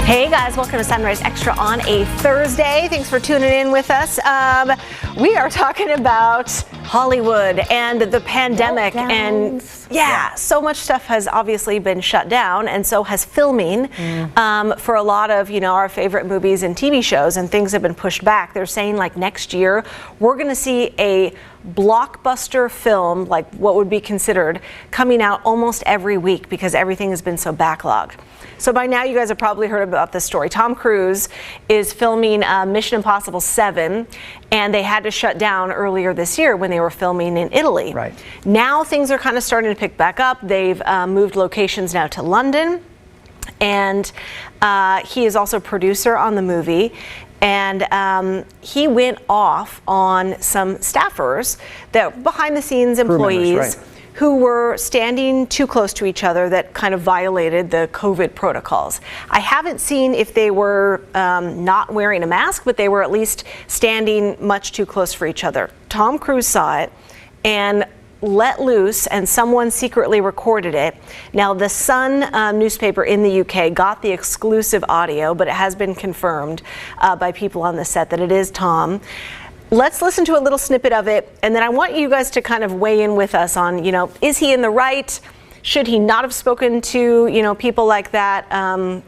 Hey guys, welcome to Sunrise Extra on a Thursday. Thanks for tuning in with us. We are talking about Hollywood and the pandemic, and so much stuff has obviously been shut down, and so has filming for a lot of our favorite movies and TV shows, and things have been pushed back. They're saying like next year we're going to see a blockbuster film, like what would be considered, coming out almost every week because everything has been so backlogged. So by now you guys have probably heard about this story. Tom Cruise is filming Mission Impossible 7, and they had to shut down earlier this year when they were filming in Italy. Right. Now things are kind of starting to pick back up. They've moved locations now to London, and he is also producer on the movie. And he went off on some staffers, that behind the scenes employees, who were standing too close to each other that kind of violated the COVID protocols. I haven't seen if they were not wearing a mask, but they were at least standing much too close for each other. Tom Cruise saw it and let loose, and someone secretly recorded it. Now, the Sun newspaper in the UK got the exclusive audio, but it has been confirmed by people on the set that it is Tom. Let's listen to a little snippet of it, and then I want you guys to kind of weigh in with us on, is he in the right? Should he not have spoken to, people like that?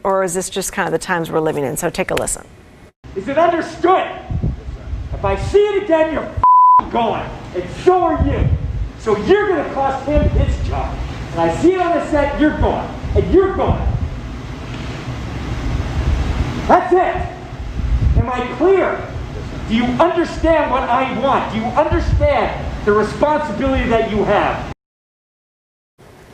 Or is this just kind of the times we're living in? So take a listen. Is it understood? If I see it again, you're going, and so are you. So you're going to cost him his job. And I see it on the set, you're going, and you're going. That's it. Am I clear? Do you understand what I want? Do you understand the responsibility that you have?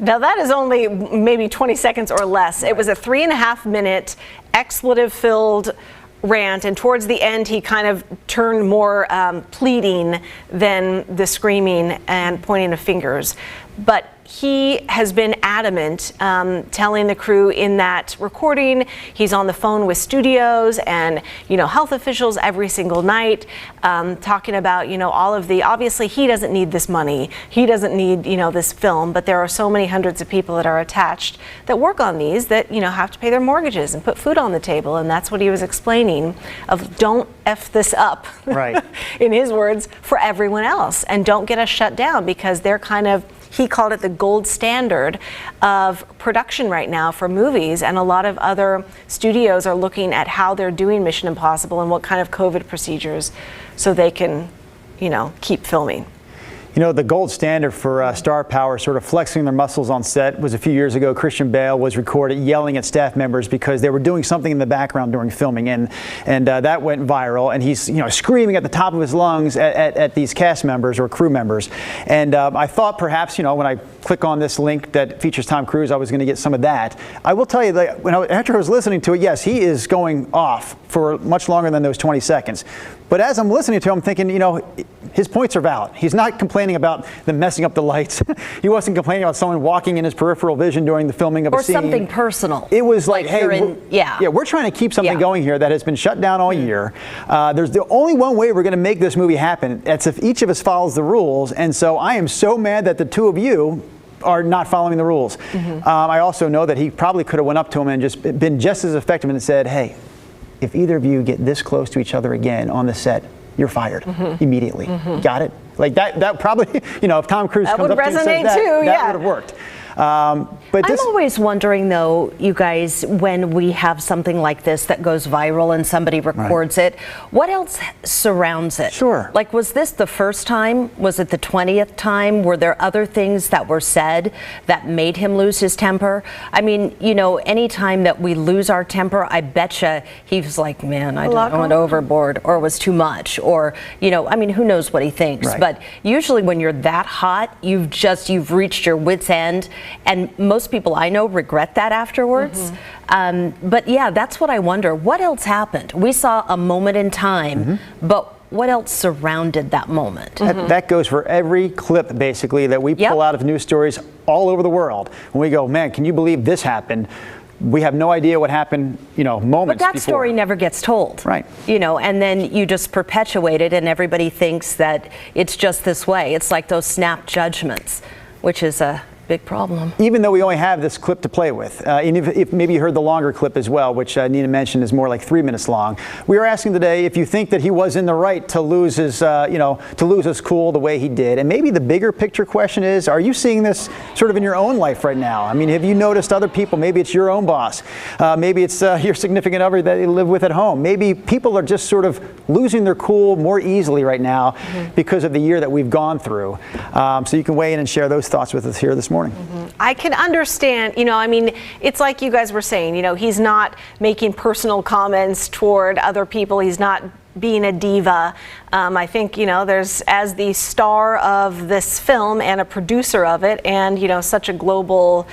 Now that is only maybe 20 seconds or less. It was a 3.5-minute expletive-filled rant, and towards the end he kind of turned more pleading than the screaming and pointing of fingers. But he has been adamant, telling the crew in that recording, he's on the phone with studios and health officials every single night, talking about all of the, obviously he doesn't need this money, he doesn't need this film, but there are so many hundreds of people that are attached that work on these that have to pay their mortgages and put food on the table, and that's what he was explaining of don't F this up, right? In his words, for everyone else, and don't get us shut down, because they're kind of, he called it the gold standard of production right now for movies, and a lot of other studios are looking at how they're doing Mission Impossible and what kind of COVID procedures so they can, keep filming. The gold standard for star power, sort of flexing their muscles on set, was a few years ago. Christian Bale was recorded yelling at staff members because they were doing something in the background during filming, and that went viral. And he's screaming at the top of his lungs at these cast members or crew members. And I thought perhaps when I click on this link that features Tom Cruise, I was going to get some of that. I will tell you that after I was listening to it, yes, he is going off for much longer than those 20 seconds. But as I'm listening to him, I'm thinking, his points are valid. He's not complaining about them messing up the lights. He wasn't complaining about someone walking in his peripheral vision during the filming of a scene. Or something personal. It was like, hey, we're trying to keep something going here that has been shut down all year. There's the only one way we're going to make this movie happen. That's if each of us follows the rules. And so I am so mad that the two of you are not following the rules. I also know that he probably could have went up to him and just been just as effective and said, hey, if either of you get this close to each other again on the set, you're fired immediately. Got it? Like that probably, if Tom Cruise comes up to you and says that, that would have worked. But I'm always wondering, though, you guys, when we have something like this that goes viral and somebody records it, what else surrounds it? Sure. Like, was this the first time? Was it the 20th time? Were there other things that were said that made him lose his temper? I mean, you know, anytime that we lose our temper, I betcha he was like, man, I went overboard, or it was too much, or, you know, I mean, who knows what he thinks. Right. But usually when you're that hot, you've reached your wit's end, and most people I know regret that afterwards. But yeah, that's what I wonder. What else happened? We saw a moment in time, but what else surrounded that moment? That goes for every clip, basically, that we pull out of news stories all over the world. When we go, man, can you believe this happened? We have no idea what happened, you know, moments before. But that before. story never gets told. Right. You know, and then you just perpetuate it, and everybody thinks that it's just this way. It's like those snap judgments, which is a big problem. Even though we only have this clip to play with, and if maybe you heard the longer clip as well, which Nina mentioned is more like 3 minutes long, we are asking today if you think that he was in the right to lose his, to lose his cool the way he did. And maybe the bigger picture question is, are you seeing this sort of in your own life right now? I mean, have you noticed other people? Maybe it's your own boss. Maybe it's your significant other that you live with at home. Maybe people are just sort of losing their cool more easily right now because of the year that we've gone through. So you can weigh in and share those thoughts with us here this morning. I can understand, you know, I mean, it's like you guys were saying, you know, he's not making personal comments toward other people. He's not being a diva. I think, you know, there's, as the star of this film and a producer of it, and, you know, such a global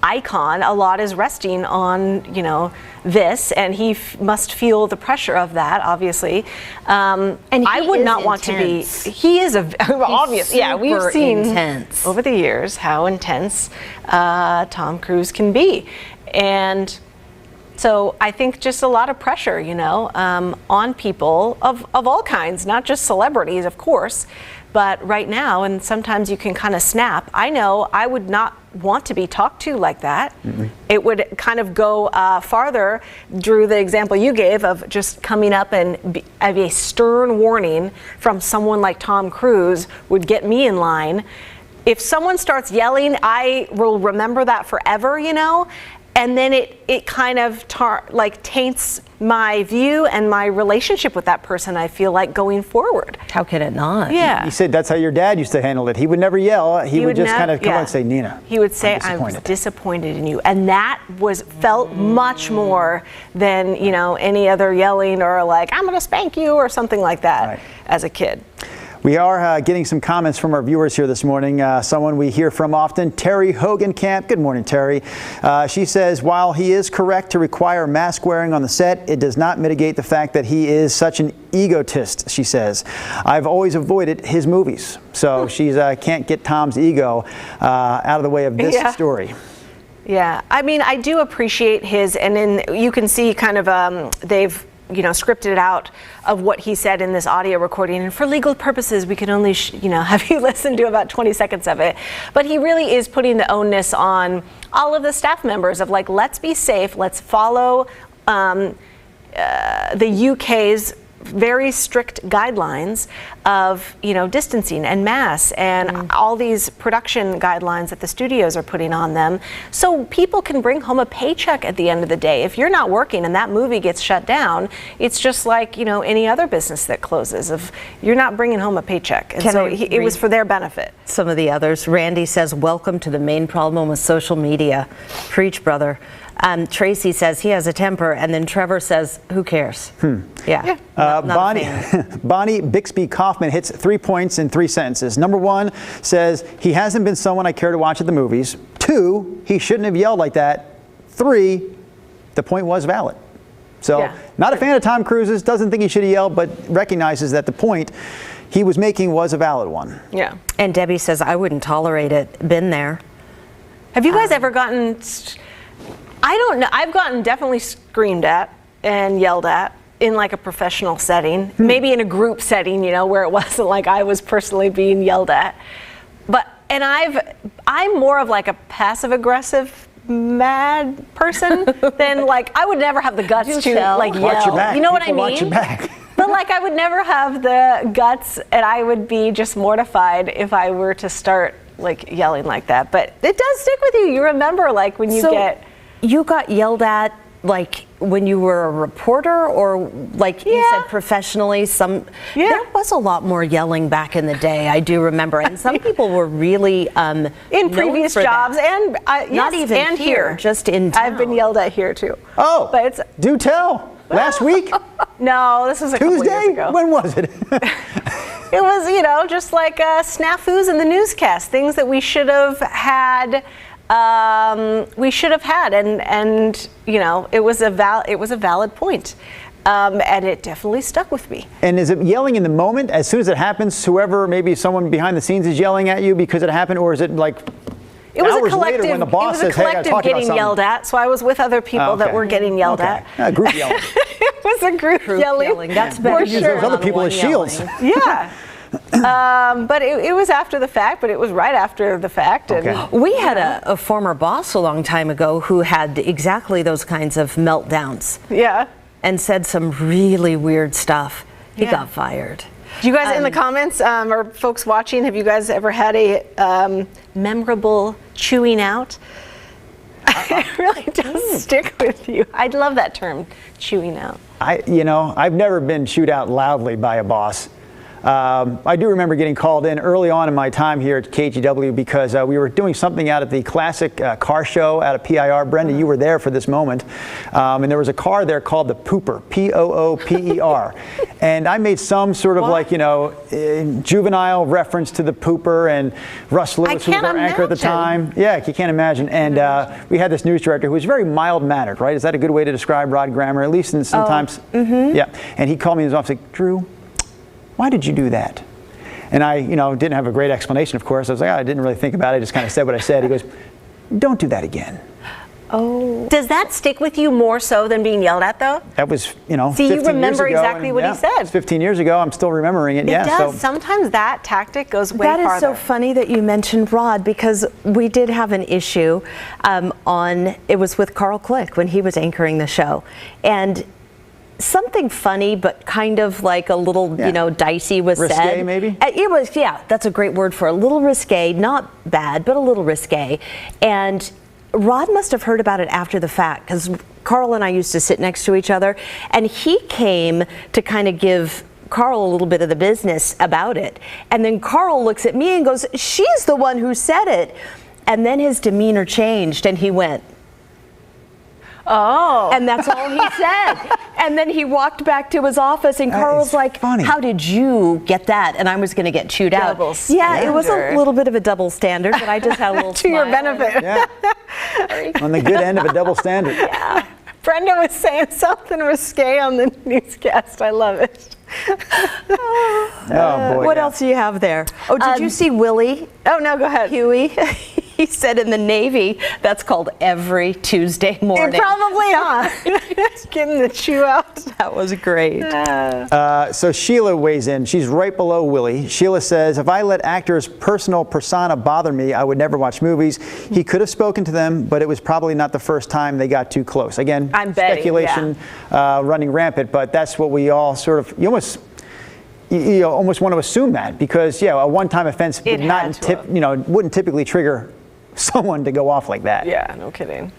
icon, a lot is resting on, you know, this, and he must feel the pressure of that, obviously. And I would not want to be. He is obvious. Yeah, we've seen over the years how intense Tom Cruise can be, and so I think just a lot of pressure, you know, on people of all kinds, not just celebrities, of course. But right now, and sometimes you can kind of snap. I know I would not want to be talked to like that. It would kind of go farther. Drew, the example you gave of just coming up and have a stern warning from someone like Tom Cruise would get me in line. If someone starts yelling, I will remember that forever, you know. And then it kind of taints my view and my relationship with that person, I feel like, going forward. How can it not? Yeah. He said that's how your dad used to handle it. He would never yell. He would just kind of come on and say, Nina, he would say, I was disappointed in you. And that felt much more than, you know, any other yelling or like, I'm going to spank you or something like that as a kid. We are getting some comments from our viewers here this morning. Someone we hear from often, Terry Hogenkamp. Good morning, Terry. She says, while he is correct to require mask wearing on the set, it does not mitigate the fact that he is such an egotist, she says. I've always avoided his movies. So she can't get Tom's ego out of the way of this story. Yeah, I mean, I do appreciate his, and then you can see kind of they've, you know, scripted it out of what he said in this audio recording, and for legal purposes we can only have you listen to about 20 seconds of it, but he really is putting the onus on all of the staff members of like, let's be safe, let's follow the UK's very strict guidelines of, you know, distancing and masks and all these production guidelines that the studios are putting on them, so people can bring home a paycheck at the end of the day. If you're not working and that movie gets shut down, it's just like, you know, any other business that closes. If you're not bringing home a paycheck, and so it was for their benefit. Some of the others. Randy says, welcome to the main problem with social media. Preach, brother. Tracy says he has a temper, and then Trevor says, who cares? Yeah. Bonnie Bixby Kaufman hits 3 points in 3 sentences. Number 1 says, he hasn't been someone I care to watch at the movies. 2, he shouldn't have yelled like that. 3, the point was valid. So not a fan of Tom Cruise's, doesn't think he should have yelled, but recognizes that the point he was making was a valid one. Yeah. And Debbie says, I wouldn't tolerate it. Been there. Have you guys ever gotten... I don't know. I've gotten definitely screamed at and yelled at in like a professional setting, maybe in a group setting, you know, where it wasn't like I was personally being yelled at. And I'm more of like a passive aggressive mad person than like, I would never have the guts to like yell. Watch your back. You know what I People mean? Watch your back. But like, I would never have the guts, and I would be just mortified if I were to start like yelling like that, but it does stick with you. You remember like when you you got yelled at like when you were a reporter, or like you said professionally. There was a lot more yelling back in the day, I do remember, and some people were really in previous jobs and not even and here, just in town. I've been yelled at here too. Oh, but it's do tell. Last week? No, this was a couple Tuesday? years ago. When was it? It was, you know, just like snafus in the newscast, things that we should have had. And you know, it was a valid point, and it definitely stuck with me. And is it yelling in the moment as soon as it happens? Whoever, maybe someone behind the scenes is yelling at you because it happened, or is it like? It was hours a collective. later when the boss says, "Hey, I gotta talk about getting something." yelled at. So I was with other people that were getting yelled at. Group yelling. It was a group yelling. That's better. Use those other people as shields. Yeah. But it was after the fact, but it was right after the fact. And we had a former boss a long time ago who had exactly those kinds of meltdowns. Yeah. And said some really weird stuff. He got fired. Do you guys in the comments, or folks watching, have you guys ever had a memorable chewing out? It really does stick with you. I love that term, chewing out. I've never been chewed out loudly by a boss. I do remember getting called in early on in my time here at KGW because we were doing something out at the classic car show out of PIR. Brenda, you were there for this moment. And there was a car there called the Pooper, P-O-O-P-E-R. And I made some sort of juvenile reference to the Pooper, and Russ Lewis, who was our anchor at the time. Yeah, you can't imagine. And we had this news director who was very mild-mannered, right? Is that a good way to describe Rod Grammer? At least sometimes. Yeah. And he called me in his office like, Drew, why did you do that? And I, didn't have a great explanation, of course. I was like, I didn't really think about it. I just kind of said what I said. He goes, don't do that again. Oh. Does that stick with you more so than being yelled at, though? That was, 15 years ago. See, you remember exactly what he said. 15 years ago. I'm still remembering it. It does. So sometimes that tactic goes way farther. That is so funny that you mentioned Rod, because we did have an issue it was with Carl Click when he was anchoring the show. And something funny, but kind of like a little, dicey was risque, said. Risque, maybe? It was, that's a great word for a little risque, not bad, but a little risque. And Rod must have heard about it after the fact, because Carl and I used to sit next to each other, and he came to kind of give Carl a little bit of the business about it. And then Carl looks at me and goes, she's the one who said it. And then his demeanor changed, and he went, oh. And that's all he said. And then he walked back to his office, and Carl was like, funny. How did you get that? And I was going to get chewed out. Yeah, it was a little bit of a double standard, but I just had a little to your benefit. Yeah. On the good end of a double standard. Yeah. Brenda was saying something risque on the newscast. I love it. Oh, boy. What else do you have there? Oh, did you see Willie? Oh, no, go ahead. Huey? He said in the Navy, that's called every Tuesday morning. Probably not. Getting the chew out. That was great. So Sheila weighs in. She's right below Willie. Sheila says, if I let actors' personal persona bother me, I would never watch movies. He could have spoken to them, but it was probably not the first time they got too close. Again, I'm betting, speculation running rampant, but that's what we all sort of, you almost want to assume that, because a one-time offense would wouldn't typically trigger someone to go off like that. Yeah, no kidding.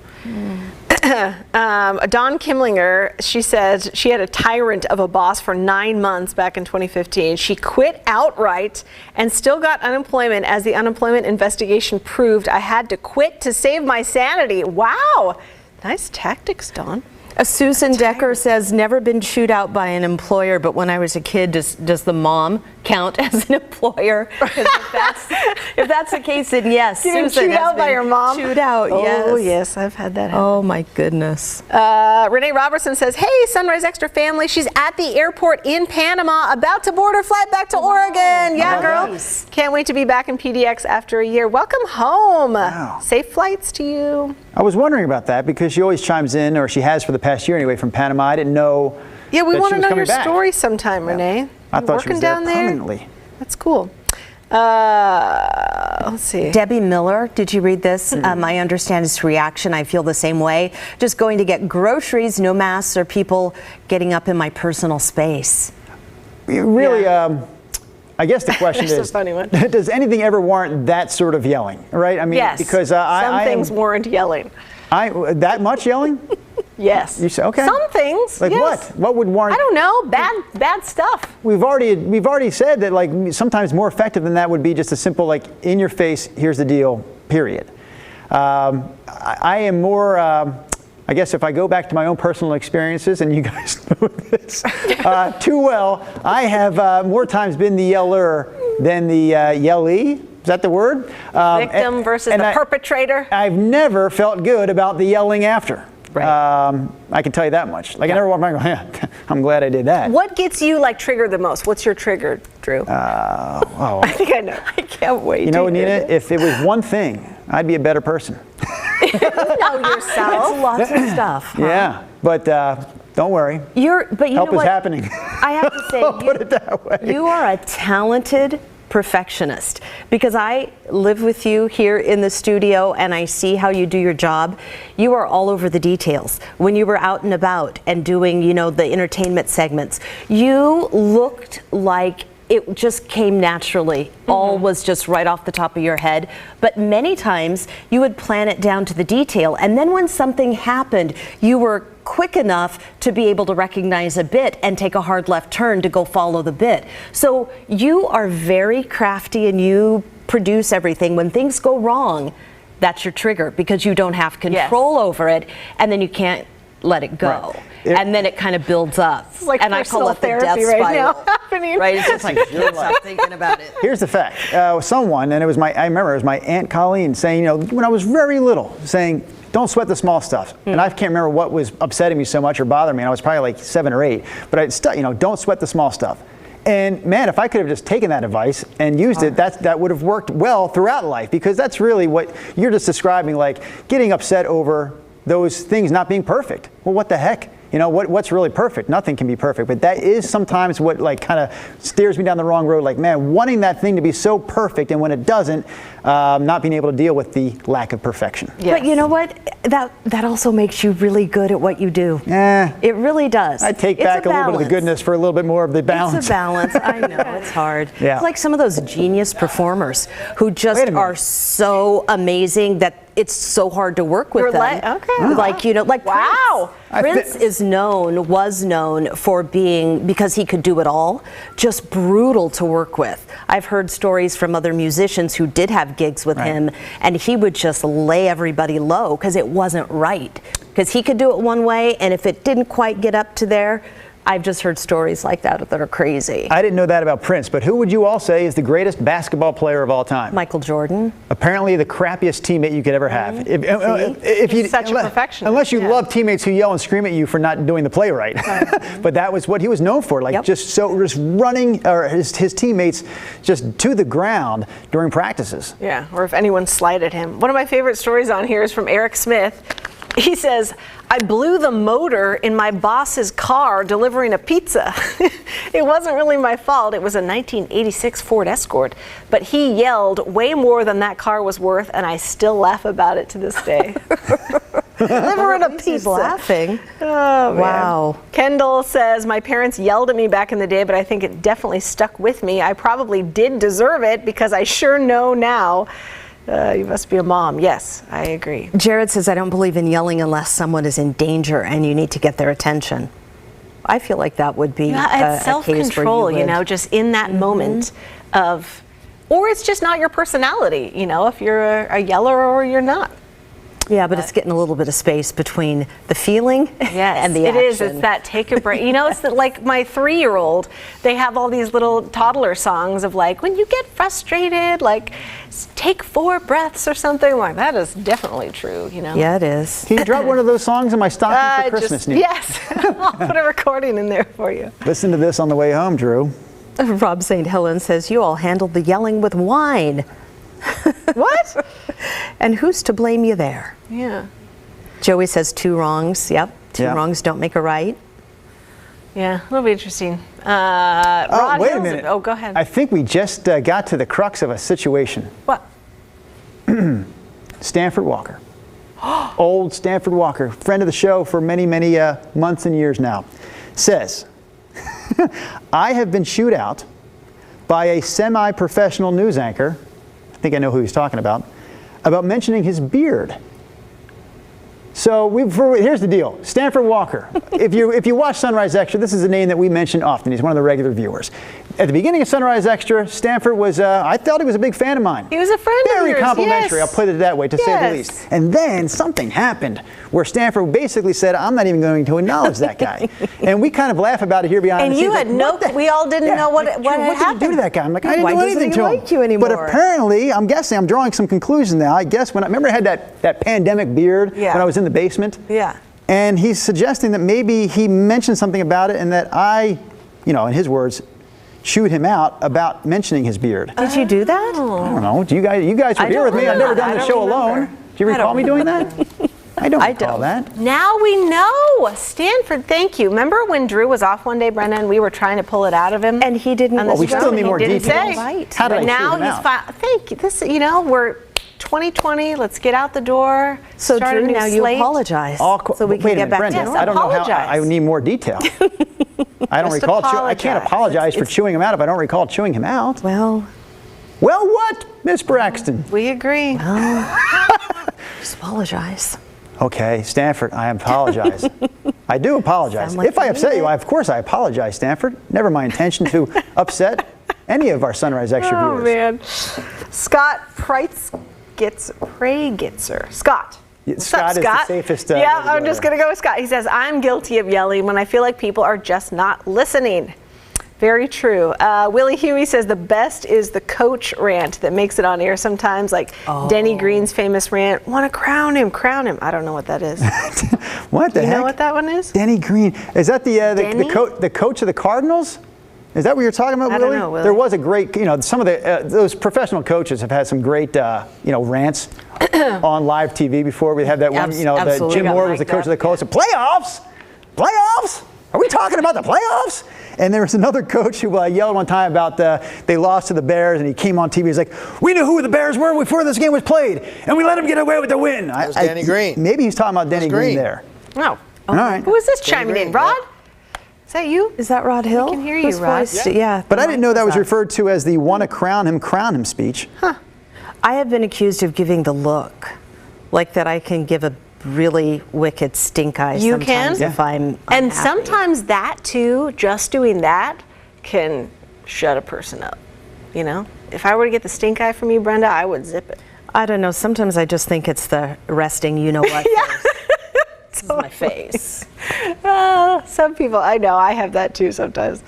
Dawn Kimlinger, she says she had a tyrant of a boss for 9 months back in 2015. She quit outright and still got unemployment. As the unemployment investigation proved, I had to quit to save my sanity. Wow. Nice tactics, Dawn. Susan Decker says, never been chewed out by an employer, but when I was a kid, does the mom count as an employer? If that's the case, then yes. You've been chewed out by your mom? Chewed out, yes. Oh, yes, I've had that happen. Oh, my goodness. Renee Robertson says, hey, Sunrise Extra family. She's at the airport in Panama, about to board her flight back to Oregon. Yeah, girl. Nice. Can't wait to be back in PDX after a year. Welcome home. Wow. Safe flights to you. I was wondering about that, because she always chimes in, or she has for the past year anyway, from Panama. I didn't know. Yeah, we want to know your back. story sometime, Renee. I thought she was there down permanently. That's cool. Let's see. Debbie Miller, did you read this? I understand his reaction. I feel the same way. Just going to get groceries, no masks, or people getting up in my personal space. Really, I guess the question There's is, a funny one. does anything ever warrant that sort of yelling, right? I mean, Yes. because some things warrant yelling. that much yelling? Yes. You say, okay. Some things. Like yes. what? What would warrant? I don't know. Bad stuff. We've already said that, like, sometimes more effective than that would be just a simple, like, in your face, here's the deal, period. I am more, I guess if I go back to my own personal experiences, and you guys know this too well, I have more times been the yeller than the yellee. Is that the word? Victim versus the perpetrator. I've never felt good about the yelling after. Right. I can tell you that much. Like, I never walk by and go, yeah, I'm glad I did that. What gets you like triggered the most? What's your trigger, Drew? I think I know. I can't wait. You know, Nina, if it was one thing, I'd be a better person. You know yourself. It's lots of stuff. Huh? Yeah, but don't worry. But you Help know what? is happening. I have to say, Put it that way. You are a talented perfectionist, because I live with you here in the studio and I see how you do your job. You are all over the details. When you were out and about and doing, you know, the entertainment segments, you looked like it just came naturally. All was just right off the top of your head. But many times you would plan it down to the detail. And then when something happened, you were quick enough to be able to recognize a bit and take a hard left turn to go follow the bit. So you are very crafty and you produce everything. When things go wrong, that's your trigger, because you don't have control over it, and then you can't let it go. Right. And then it kind is up. It's like and I call it the death therapy spiral. right now happening. Right? It's just like, I can't stop thinking about it. Here's the fact. Someone, and I remember it was my Aunt Colleen saying, you know, when I was very little, saying, don't sweat the small stuff. And I can't remember what was upsetting me so much or bothering me. I was probably like 7 or 8. But you know, don't sweat the small stuff. And man, if I could have just taken that advice and used it, that would have worked well throughout life, because that's really what you're just describing, like getting upset over those things not being perfect. Well, what the heck? You know, what's really perfect? Nothing can be perfect, but that is sometimes what like kind of steers me down the wrong road. Like, man, wanting that thing to be so perfect, and when it doesn't, not being able to deal with the lack of perfection. But you know what? That also makes you really good at what you do. Yeah. It really does. I take back a little bit of the goodness for a little bit more of the balance. It's a balance. I know, it's hard. Yeah. It's like some of those genius performers who just are so amazing that it's so hard to work with them. Like, you know, like wow. Prince was known for being, because he could do it all, just brutal to work with. I've heard stories from other musicians who did have gigs with him, and he would just lay everybody low because it wasn't right. Because he could do it one way, and if it didn't quite get up to there, I've just heard stories like that are crazy. I didn't know that about Prince, but who would you all say is the greatest basketball player of all time? Michael Jordan. Apparently the crappiest teamate you could ever have. He's such a perfectionist. Unless you love teammates who yell and scream at you for not doing the play right. But that was what he was known for, like just running his teammates just to the ground during practices. Yeah, or if anyone slighted him. One of my favorite stories on here is from Eric Smith. He says, I blew the motor in my boss's car delivering a pizza. It wasn't really my fault. It was a 1986 Ford Escort, but he yelled way more than that car was worth, and I still laugh about it to this day. Delivering a pizza. He's laughing. Oh, man. Wow. Kendall says, my parents yelled at me back in the day, but I think it definitely stuck with me. I probably did deserve it, because I sure know now. You must be a mom. Yes, I agree. Jared says, I don't believe in yelling unless someone is in danger and you need to get their attention. I feel like that would be it's self-control, you know, just in that moment of, or it's just not your personality, you know, if you're a yeller or you're not. Yeah, but it's getting a little bit of space between the feeling and the action. It is. It's that take a break. You know, it's like my 3-year-old, they have all these little toddler songs of like, when you get frustrated, like take 4 breaths or something. Like, that is definitely true, you know? Yeah, it is. Can you drop one of those songs in my stocking for Christmas, Nick? Yes. I'll put a recording in there for you. Listen to this on the way home, Drew. Rob St. Helen says, you all handled the yelling with wine. What? And who's to blame you there? Yeah. Joey says 2 wrongs. Yep. 2 wrongs don't make a right. Yeah, it'll be interesting. Wait a minute. Oh, go ahead. I think we just got to the crux of a situation. What? Stanford Walker. Old Stanford Walker, friend of the show for many, many months and years now, says, I have been chewed out by a semi-professional news anchor, I think I know who he's talking about mentioning his beard. So here's the deal. Stanford Walker. If you watch Sunrise Extra, this is a name that we mention often. He's one of the regular viewers. At the beginning of Sunrise Extra, Stanford was, I thought he was a big fan of mine. He was a friend of yours. Very complimentary, yes. I'll put it that way, to say the least. And then something happened where Stanford basically said, I'm not even going to acknowledge that guy. And we kind of laugh about it here behind the And scenes. you had we all didn't know what had happened. What did you do to that guy? I'm like, I didn't Why do anything doesn't to he him. like you anymore? But apparently, I'm drawing some conclusions now. I guess remember I had that pandemic beard when I was in the basement? Yeah. And he's suggesting that maybe he mentioned something about it and that I, in his words, chewed him out about mentioning his beard. Did you do that? I don't know. You guys were here with me. I've never done the show alone. Do you recall me doing that? I don't recall that. Now we know. Stanford, thank you. Remember when Drew was off one day, Brenda, and we were trying to pull it out of him? And he didn't. Well, we still need more details. Right. How did I now chew him he's out? fine. Thank you. This, we're 2020. Let's get out the door. So start Drew, a new now you slate. apologize. So we can get back Brenda, to Yes, I don't know how. apologize. I need more detail. I don't Just recall. I can't apologize for chewing him out if I don't recall chewing him out. Well, what, Miss Braxton? We agree. just apologize. Okay, Stanford, I apologize. I do apologize. Sound like If I you upset mean you, it. of course I apologize, Stanford. Never my intention to upset any of our Sunrise Extra Oh, viewers. man. Scott Praegitzer. Scott. What's up, Scott is the safest. Yeah, way to I'm go just there. going to go with Scott. He says, I'm guilty of yelling when I feel like people are just not listening. Very true. Willie Huey says the best is the coach rant that makes it on air sometimes, like Denny Green's famous rant, want to crown him. I don't know what that is. What the heck? You know what that one is? Denny Green. Is that Denny? the coach of the Cardinals? Is that what you're talking about, I Willie? don't know, Willie. There was a great, some of those professional coaches have had some great, rants on live TV before. We had that one, that absolutely. Jim Got Moore was the mic'd coach of the Colts. Playoffs? Are we talking about the playoffs? And there was another coach who yelled one time about they lost to the Bears, and he came on TV. He's like, we knew who the Bears were before this game was played, and we let them get away with the win. That was Denny Green. Maybe he's talking about Denny Green there. No. All right. Who is this Denny chiming in? Green, Rod? yeah. Is that you? Is that Rod Hill? We can hear you, Whose Rod. voice? Yeah. But I didn't know that was referred to as the want to crown him speech. I have been accused of giving the look, like that I can give a really wicked stink eye You sometimes can? if I'm And unhappy. sometimes that too, just doing that can shut a person up. If I were to get the stink eye from you, Brenda, I would zip it. I don't know. Sometimes I just think it's the resting, you know what? Face. This is my face. Some people, I know, I have that too sometimes.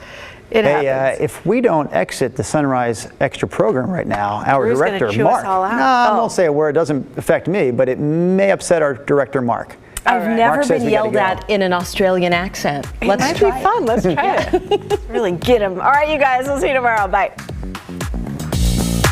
It happens. If we don't exit the Sunrise Extra program right now, our Drew's gonna director, chew us Mark. all out. No, I Oh. won't say a word. It doesn't affect me, but it may upset our director, Mark. I've never Mark says been we gotta yelled go. at in an Australian accent. It might be fun. Let's try it. Really get them. All right, you guys. We'll see you tomorrow. Bye.